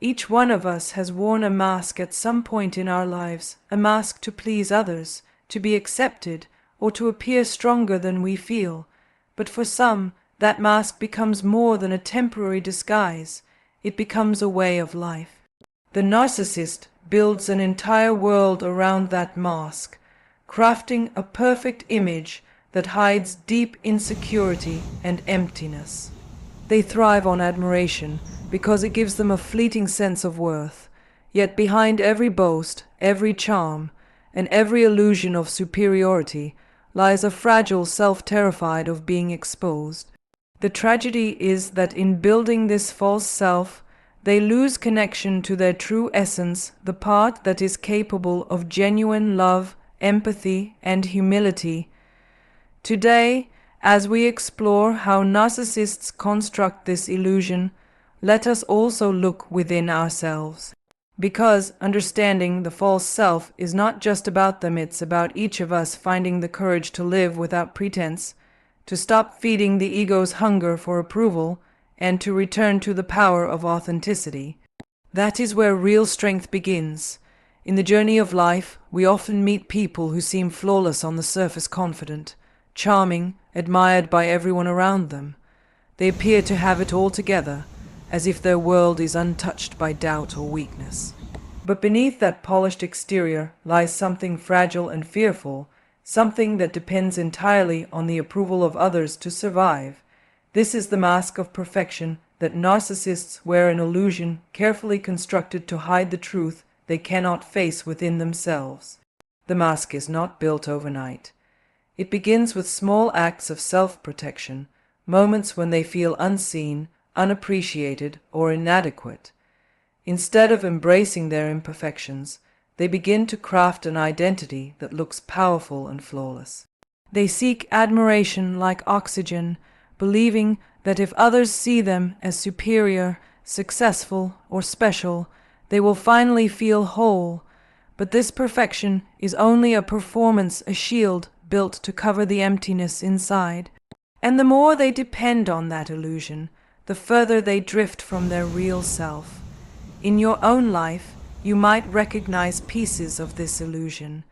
Each one of us has worn a mask at some point in our lives, a mask to please others, to be accepted, or to appear stronger than we feel. But for some, that mask becomes more than a temporary disguise. It becomes a way of life. The narcissist builds an entire world around that mask, crafting a perfect image that hides deep insecurity and emptiness. They thrive on admiration because it gives them a fleeting sense of worth. Yet behind every boast, every charm, and every illusion of superiority lies a fragile self terrified of being exposed. The tragedy is that in building this false self, they lose connection to their true essence, the part that is capable of genuine love, empathy, and humility. Today, as we explore how narcissists construct this illusion, let us also look within ourselves. Because understanding the false self is not just about them, it's about each of us finding the courage to live without pretense, to stop feeding the ego's hunger for approval, and to return to the power of authenticity. That is where real strength begins. In the journey of life, we often meet people who seem flawless on the surface, confident, charming, admired by everyone around them. They appear to have it all together, as if their world is untouched by doubt or weakness. But beneath that polished exterior lies something fragile and fearful, something that depends entirely on the approval of others to survive. This is the mask of perfection that narcissists wear, an illusion carefully constructed to hide the truth they cannot face within themselves. The mask is not built overnight. It begins with small acts of self-protection, moments when they feel unseen, unappreciated, or inadequate. Instead of embracing their imperfections, they begin to craft an identity that looks powerful and flawless. They seek admiration like oxygen, believing that if others see them as superior, successful, or special, they will finally feel whole. But this perfection is only a performance, a shield built to cover the emptiness inside. And the more they depend on that illusion, the further they drift from their real self. In your own life, you might recognize pieces of this illusion.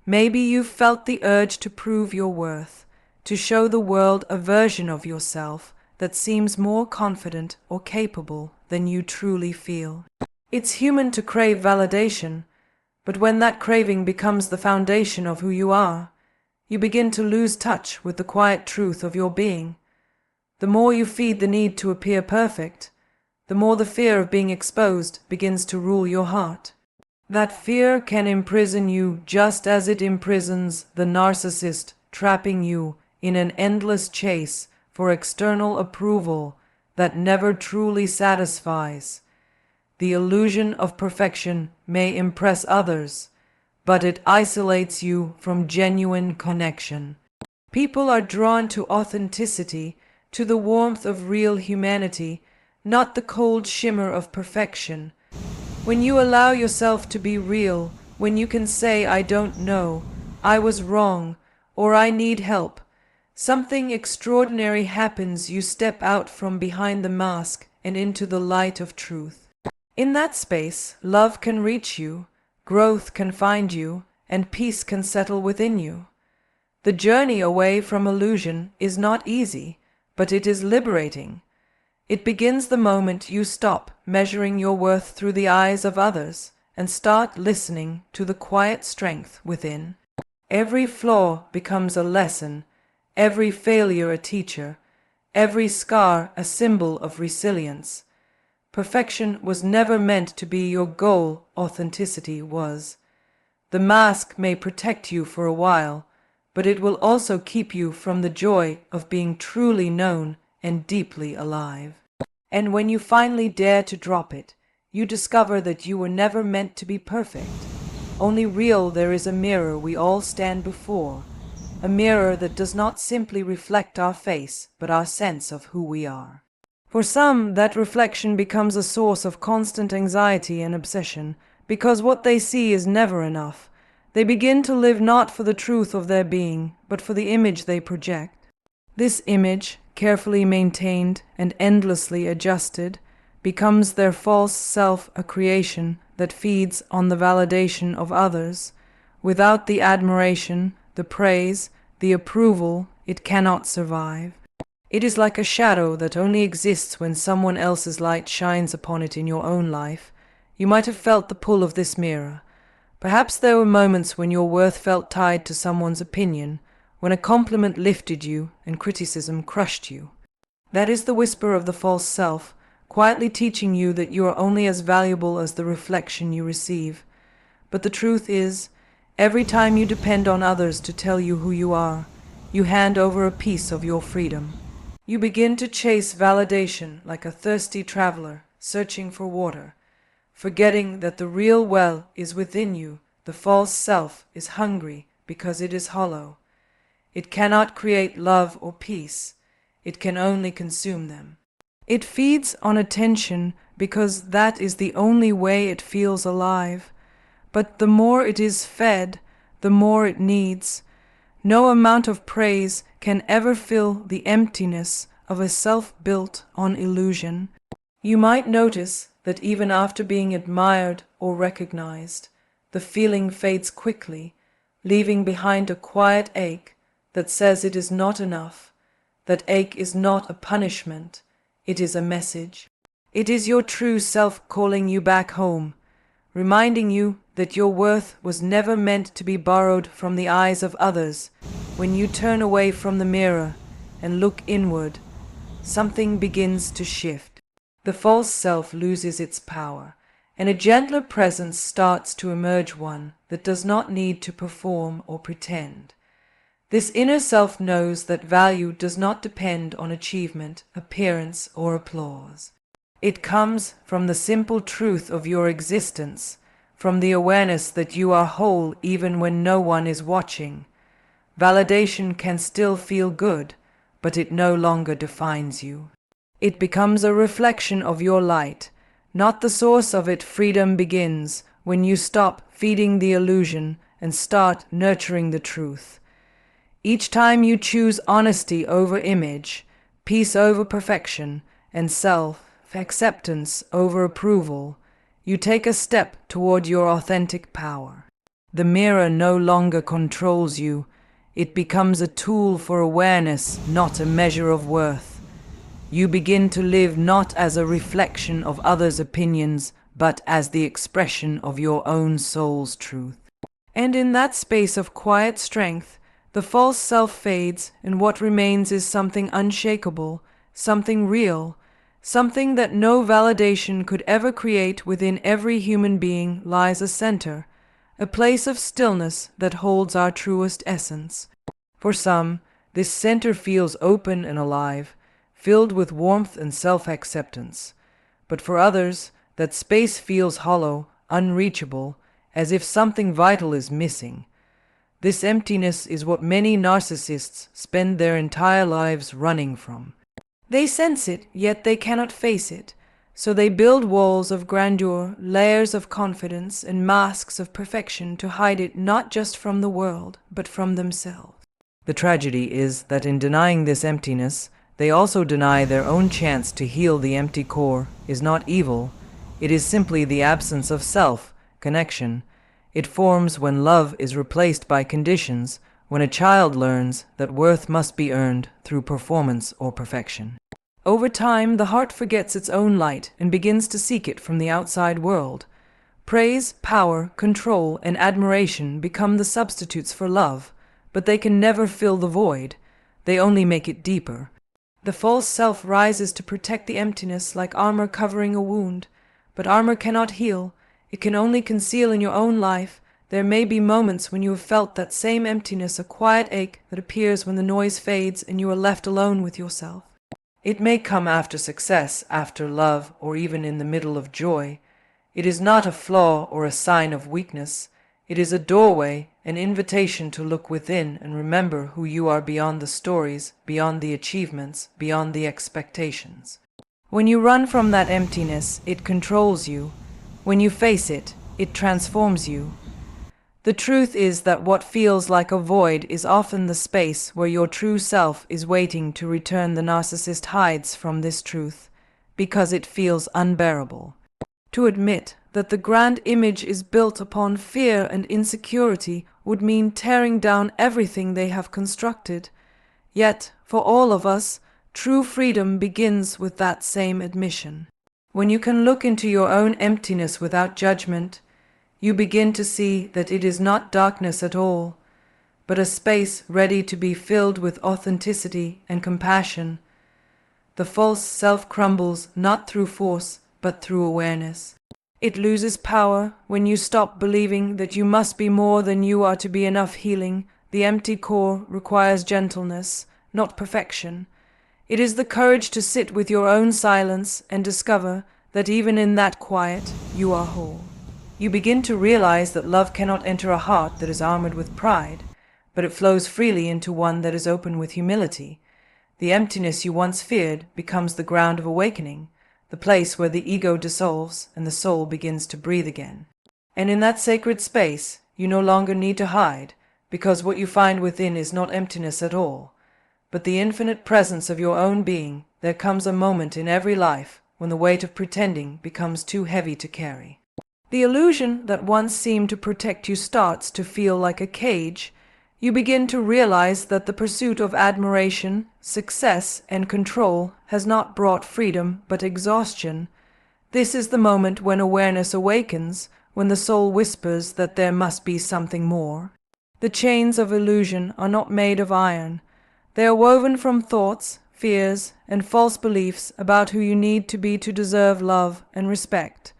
Maybe you've felt the urge to prove your worth, to show the world a version of yourself that seems more confident or capable than you truly feel. It's human to crave validation, but when that craving becomes the foundation of who you are, you begin to lose touch with the quiet truth of your being. The more you feed the need to appear perfect, the more the fear of being exposed begins to rule your heart. That fear can imprison you just as it imprisons the narcissist, trapping you in an endless chase for external approval that never truly satisfies. The illusion of perfection may impress others, but it isolates you from genuine connection. People are drawn to authenticity, to the warmth of real humanity, not the cold shimmer of perfection. When you allow yourself to be real, when you can say, "I don't know," "I was wrong," or "I need help," something extraordinary happens. You step out from behind the mask and into the light of truth. In that space, love can reach you, growth can find you, and peace can settle within you. The journey away from illusion is not easy, but it is liberating. It begins the moment you stop measuring your worth through the eyes of others and start listening to the quiet strength within. Every flaw becomes a lesson, every failure a teacher, every scar a symbol of resilience. Perfection was never meant to be your goal, authenticity was. The mask may protect you for a while, but it will also keep you from the joy of being truly known and deeply alive. And when you finally dare to drop it, you discover that you were never meant to be perfect. Only real there is a mirror we all stand before, a mirror that does not simply reflect our face, but our sense of who we are. For some, that reflection becomes a source of constant anxiety and obsession, because what they see is never enough. They begin to live not for the truth of their being, but for the image they project. This image, carefully maintained and endlessly adjusted, becomes their false self a creation that feeds on the validation of others. Without the admiration, the praise, the approval, it cannot survive. It is like a shadow that only exists when someone else's light shines upon it in your own life. You might have felt the pull of this mirror. Perhaps there were moments when your worth felt tied to someone's opinion, when a compliment lifted you and criticism crushed you. That is the whisper of the false self, quietly teaching you that you are only as valuable as the reflection you receive. But the truth is, every time you depend on others to tell you who you are, you hand over a piece of your freedom. You begin to chase validation like a thirsty traveler searching for water, forgetting that the real well is within you. The false self is hungry because it is hollow. It cannot create love or peace. It can only consume them. It feeds on attention because that is the only way it feels alive. But the more it is fed, the more it needs. No amount of praise can ever fill the emptiness of a self built on illusion. You might notice that even after being admired or recognized, the feeling fades quickly, leaving behind a quiet ache that says it is not enough. That ache is not a punishment, it is a message. It is your true self calling you back home, reminding you that your worth was never meant to be borrowed from the eyes of others. When you turn away from the mirror and look inward, something begins to shift. The false self loses its power, and a gentler presence starts to emerge, one that does not need to perform or pretend. This inner self knows that value does not depend on achievement, appearance, or applause. It comes from the simple truth of your existence, from the awareness that you are whole even when no one is watching. Validation can still feel good, but it no longer defines you. It becomes a reflection of your light, not the source of it. Freedom begins when you stop feeding the illusion and start nurturing the truth. Each time you choose honesty over image, peace over perfection, and self-acceptance over approval, you take a step toward your authentic power. The mirror no longer controls you. It becomes a tool for awareness, not a measure of worth. You begin to live not as a reflection of others' opinions, but as the expression of your own soul's truth. And in that space of quiet strength, the false self fades, and what remains is something unshakable, something real, something that no validation could ever create. Within every human being lies a center, a place of stillness that holds our truest essence. For some, this center feels open and alive, filled with warmth and self-acceptance. But for others, that space feels hollow, unreachable, as if something vital is missing. This emptiness is what many narcissists spend their entire lives running from. They sense it, yet they cannot face it. So they build walls of grandeur, layers of confidence, and masks of perfection to hide it not just from the world, but from themselves. The tragedy is that in denying this emptiness, they also deny their own chance to heal. The empty core is not evil. It is simply the absence of self, connection. It forms when love is replaced by conditions, when a child learns that worth must be earned through performance or perfection. Over time, the heart forgets its own light and begins to seek it from the outside world. Praise, power, control, and admiration become the substitutes for love, but they can never fill the void. They only make it deeper. The false self rises to protect the emptiness like armor covering a wound, but armor cannot heal. It can only conceal in your own life. There may be moments when you have felt that same emptiness, a quiet ache that appears when the noise fades and you are left alone with yourself. It may come after success, after love, or even in the middle of joy. It is not a flaw or a sign of weakness. It is a doorway, an invitation to look within and remember who you are beyond the stories, beyond the achievements, beyond the expectations. When you run from that emptiness, it controls you. When you face it, it transforms you. The truth is that what feels like a void is often the space where your true self is waiting to return. The narcissist hides from this truth. because it feels unbearable. To admit that the grand image is built upon fear and insecurity would mean tearing down everything they have constructed. Yet, for all of us, true freedom begins with that same admission. When you can look into your own emptiness without judgment, you begin to see that it is not darkness at all, but a space ready to be filled with authenticity and compassion. The false self crumbles not through force, but through awareness. It loses power when you stop believing that you must be more than you are to be enough. Healing the empty core requires gentleness, not perfection. It is the courage to sit with your own silence and discover that even in that quiet, you are whole. You begin to realize that love cannot enter a heart that is armored with pride, but it flows freely into one that is open with humility. The emptiness you once feared becomes the ground of awakening, the place where the ego dissolves and the soul begins to breathe again. And in that sacred space, you no longer need to hide, because what you find within is not emptiness at all, but the infinite presence of your own being. There comes a moment in every life when the weight of pretending becomes too heavy to carry. The illusion that once seemed to protect you starts to feel like a cage. You begin to realize that the pursuit of admiration, success, and control has not brought freedom but exhaustion. This is the moment when awareness awakens, when the soul whispers that there must be something more. The chains of illusion are not made of iron. They are woven from thoughts, fears, and false beliefs about who you need to be to deserve love and respect.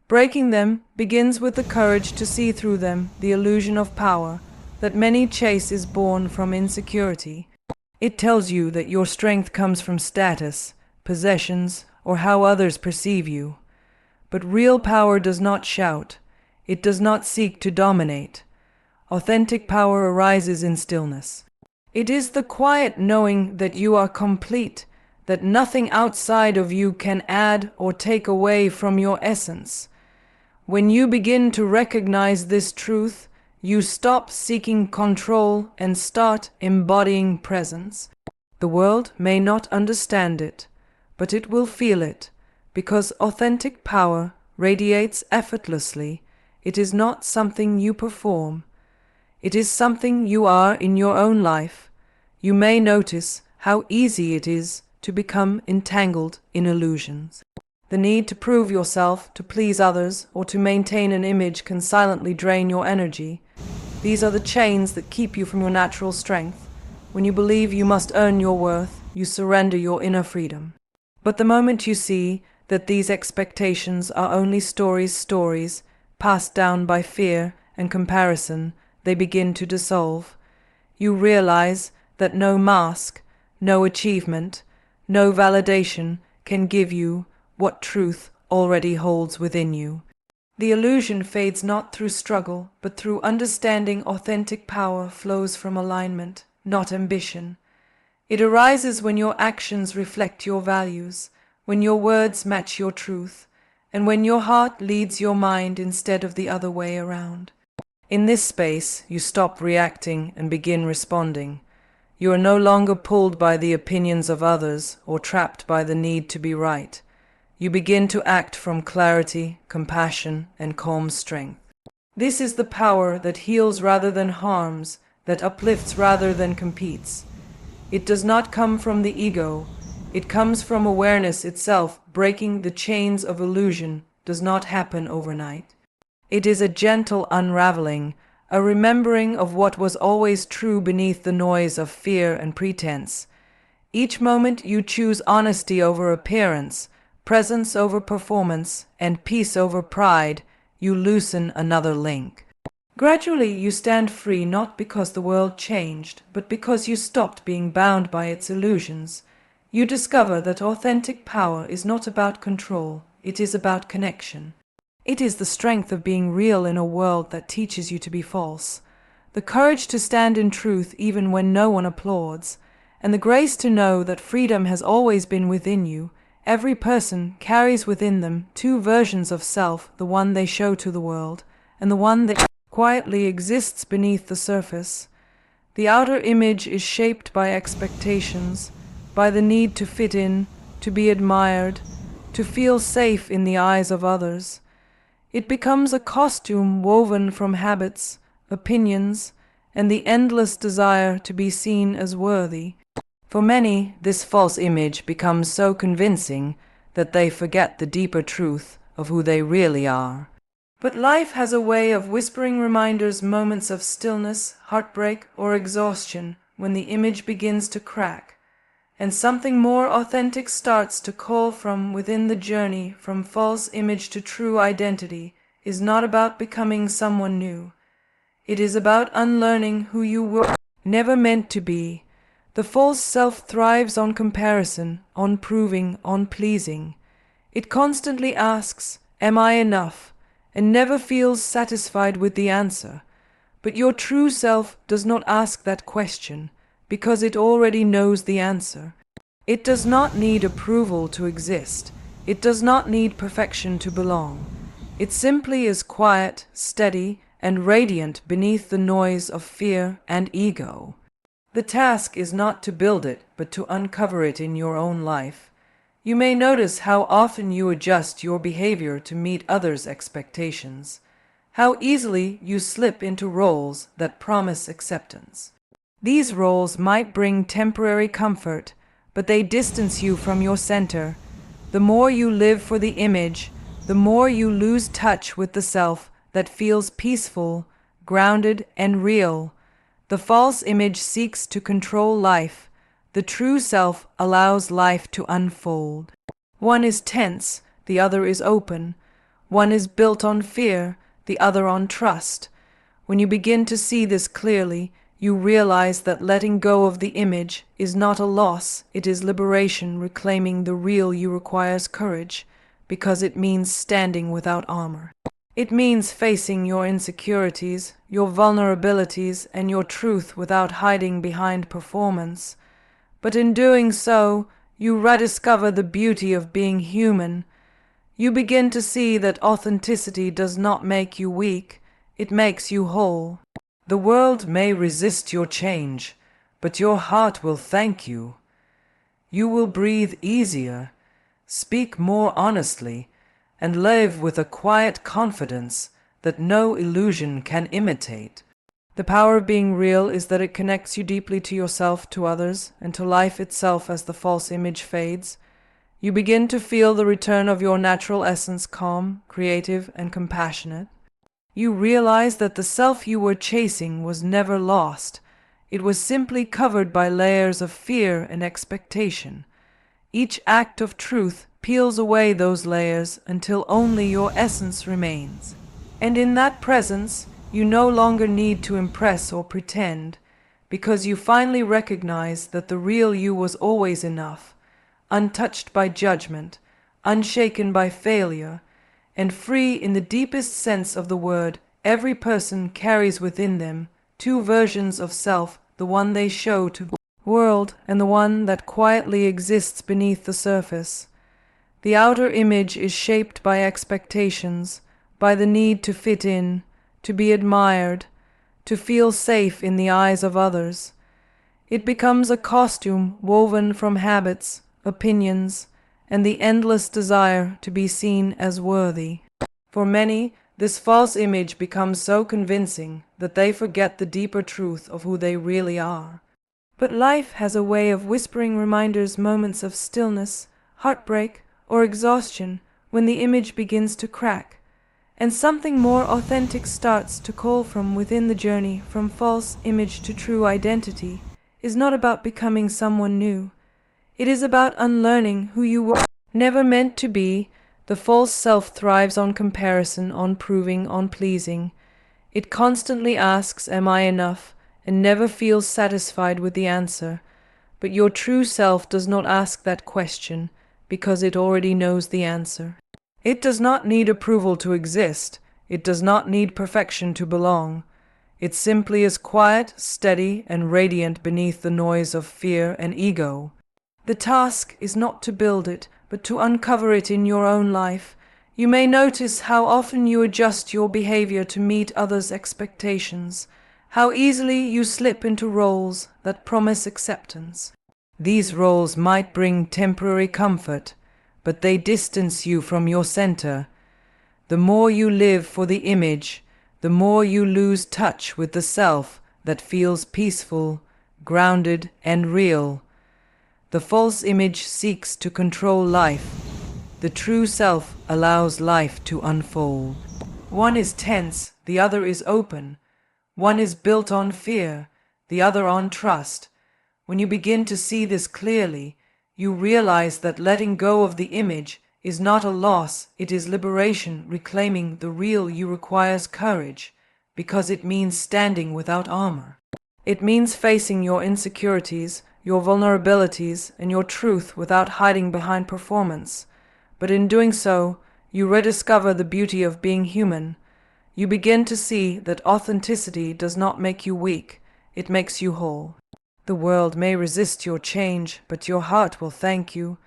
Breaking them begins with the courage to see through them. The illusion of power that many chase is born from insecurity. It tells you that your strength comes from status, possessions, or how others perceive you. But real power does not shout. It does not seek to dominate. Authentic power arises in stillness. It is the quiet knowing that you are complete, that nothing outside of you can add or take away from your essence. When you begin to recognize this truth, you stop seeking control and start embodying presence. The world may not understand it, but it will feel it, because authentic power radiates effortlessly. It is not something you perform. It is something you are in your own life. You may notice how easy it is to become entangled in illusions. The need to prove yourself, to please others, or to maintain an image can silently drain your energy. These are the chains that keep you from your natural strength. When you believe you must earn your worth, you surrender your inner freedom. But the moment you see that these expectations are only stories passed down by fear and comparison, they begin to dissolve. You realize that no mask, no achievement, no validation can give you what truth already holds within you. The illusion fades not through struggle, but through understanding. Authentic power flows from alignment, not ambition. It arises when your actions reflect your values, when your words match your truth, and when your heart leads your mind instead of the other way around. In this space, you stop reacting and begin responding. You are no longer pulled by the opinions of others or trapped by the need to be right. You begin to act from clarity, compassion, and calm strength. This is the power that heals rather than harms, that uplifts rather than competes. It does not come from the ego. It comes from awareness itself. Breaking the chains of illusion does not happen overnight. It is a gentle unraveling, a remembering of what was always true beneath the noise of fear and pretense. Each moment you choose honesty over appearance, presence over performance, and peace over pride, you loosen another link. Gradually you stand free, not because the world changed, but because you stopped being bound by its illusions. You discover that authentic power is not about control, it is about connection. It is the strength of being real in a world that teaches you to be false, the courage to stand in truth even when no one applauds, and the grace to know that freedom has always been within you. Every person carries within them two versions of self, the one they show to the world, and the one that quietly exists beneath the surface. The outer image is shaped by expectations, by the need to fit in, to be admired, to feel safe in the eyes of others. It becomes a costume woven from habits, opinions, and the endless desire to be seen as worthy. For many, this false image becomes so convincing that they forget the deeper truth of who they really are. But life has a way of whispering reminders, moments of stillness, heartbreak, or exhaustion, when the image begins to crack, and something more authentic starts to call from within. The journey from false image to true identity is not about becoming someone new. It is about unlearning who you were never meant to be. The false self thrives on comparison, on proving, on pleasing. It constantly asks, "Am I enough?" and never feels satisfied with the answer. But your true self does not ask that question, because it already knows the answer. It does not need approval to exist. It does not need perfection to belong. It simply is quiet, steady, and radiant beneath the noise of fear and ego. The task is not to build it, but to uncover it in your own life. You may notice how often you adjust your behavior to meet others' expectations, how easily you slip into roles that promise acceptance. These roles might bring temporary comfort, but they distance you from your center. The more you live for the image, the more you lose touch with the self that feels peaceful, grounded, and real. The false image seeks to control life. The true self allows life to unfold. One is tense, the other is open. One is built on fear, the other on trust. When you begin to see this clearly, you realize that letting go of the image is not a loss, it is liberation. Reclaiming the real you requires courage, because it means standing without armor. It means facing your insecurities, your vulnerabilities, and your truth without hiding behind performance. But in doing so, you rediscover the beauty of being human. You begin to see that authenticity does not make you weak, it makes you whole. The world may resist your change, but your heart will thank you. You will breathe easier, speak more honestly, and live with a quiet confidence that no illusion can imitate. The power of being real is that it connects you deeply to yourself, to others, and to life itself. As the false image fades, you begin to feel the return of your natural essence, calm, creative, and compassionate. You realize that the self you were chasing was never lost. It was simply covered by layers of fear and expectation. Each act of truth peels away those layers until only your essence remains. And in that presence, you no longer need to impress or pretend, because you finally recognize that the real you was always enough, untouched by judgment, unshaken by failure, and free in the deepest sense of the word. Every person carries within them two versions of self, the one they show to the world and the one that quietly exists beneath the surface. The outer image is shaped by expectations, by the need to fit in, to be admired, to feel safe in the eyes of others. It becomes a costume woven from habits, opinions, and the endless desire to be seen as worthy. For many, this false image becomes so convincing that they forget the deeper truth of who they really are. But life has a way of whispering reminders, moments of stillness, heartbreak, or exhaustion, when the image begins to crack, and something more authentic starts to call from within. The journey from false image to true identity is not about becoming someone new. It is about unlearning who you were never meant to be. The false self thrives on comparison, on proving, on pleasing. It constantly asks, "Am I enough?" and never feels satisfied with the answer. But your true self does not ask that question, because it already knows the answer. It does not need approval to exist. It does not need perfection to belong. It simply is quiet, steady, and radiant beneath the noise of fear and ego. The task is not to build it, but to uncover it in your own life. You may notice how often you adjust your behavior to meet others' expectations, how easily you slip into roles that promise acceptance. These roles might bring temporary comfort, but they distance you from your center. The more you live for the image, the more you lose touch with the self that feels peaceful, grounded, and real. The false image seeks to control life. The true self allows life to unfold. One is tense, the other is open. One is built on fear, the other on trust. When you begin to see this clearly, you realize that letting go of the image is not a loss, it is liberation. Reclaiming the real you requires courage, because it means standing without armor. It means facing your insecurities, your vulnerabilities, and your truth without hiding behind performance. But in doing so, you rediscover the beauty of being human. You begin to see that authenticity does not make you weak, it makes you whole. The world may resist your change, but your heart will thank you.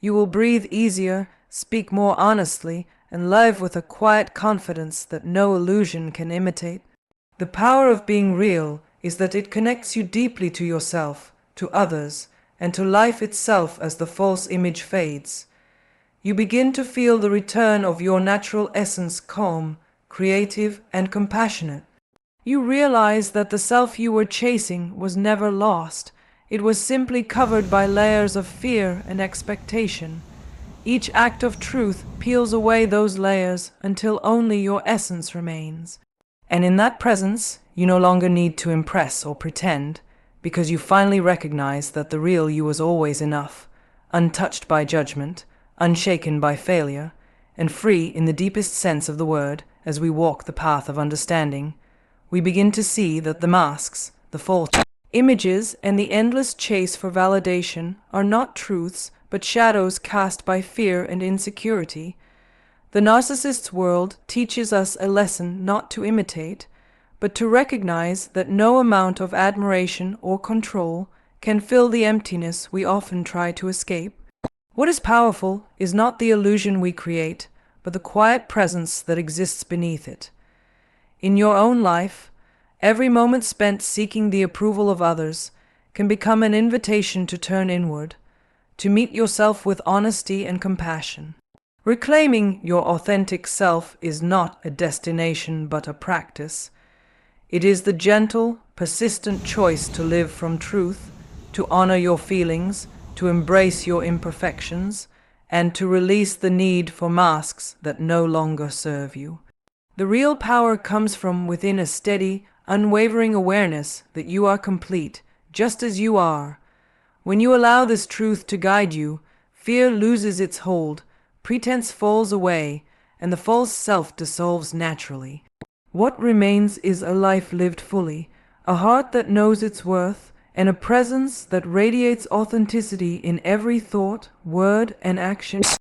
You will breathe easier, speak more honestly, and live with a quiet confidence that no illusion can imitate. The power of being real is that it connects you deeply to yourself, to others, and to life itself as the false image fades. You begin to feel the return of your natural essence, calm, creative, and compassionate. You realize that the self you were chasing was never lost. It was simply covered by layers of fear and expectation. Each act of truth peels away those layers until only your essence remains. And in that presence, you no longer need to impress or pretend, because you finally recognize that the real you was always enough, untouched by judgment, unshaken by failure, and free in the deepest sense of the word. As we walk the path of understanding, we begin to see that the masks, the false images, and the endless chase for validation are not truths, but shadows cast by fear and insecurity. The narcissist's world teaches us a lesson not to imitate, but to recognize that no amount of admiration or control can fill the emptiness we often try to escape. What is powerful is not the illusion we create, but the quiet presence that exists beneath it. In your own life, every moment spent seeking the approval of others can become an invitation to turn inward, to meet yourself with honesty and compassion. Reclaiming your authentic self is not a destination but a practice. It is the gentle, persistent choice to live from truth, to honor your feelings, to embrace your imperfections, and to release the need for masks that no longer serve you. The real power comes from within, a steady, unwavering awareness that you are complete, just as you are. When you allow this truth to guide you, fear loses its hold, pretense falls away, and the false self dissolves naturally. What remains is a life lived fully, a heart that knows its worth, and a presence that radiates authenticity in every thought, word, and action.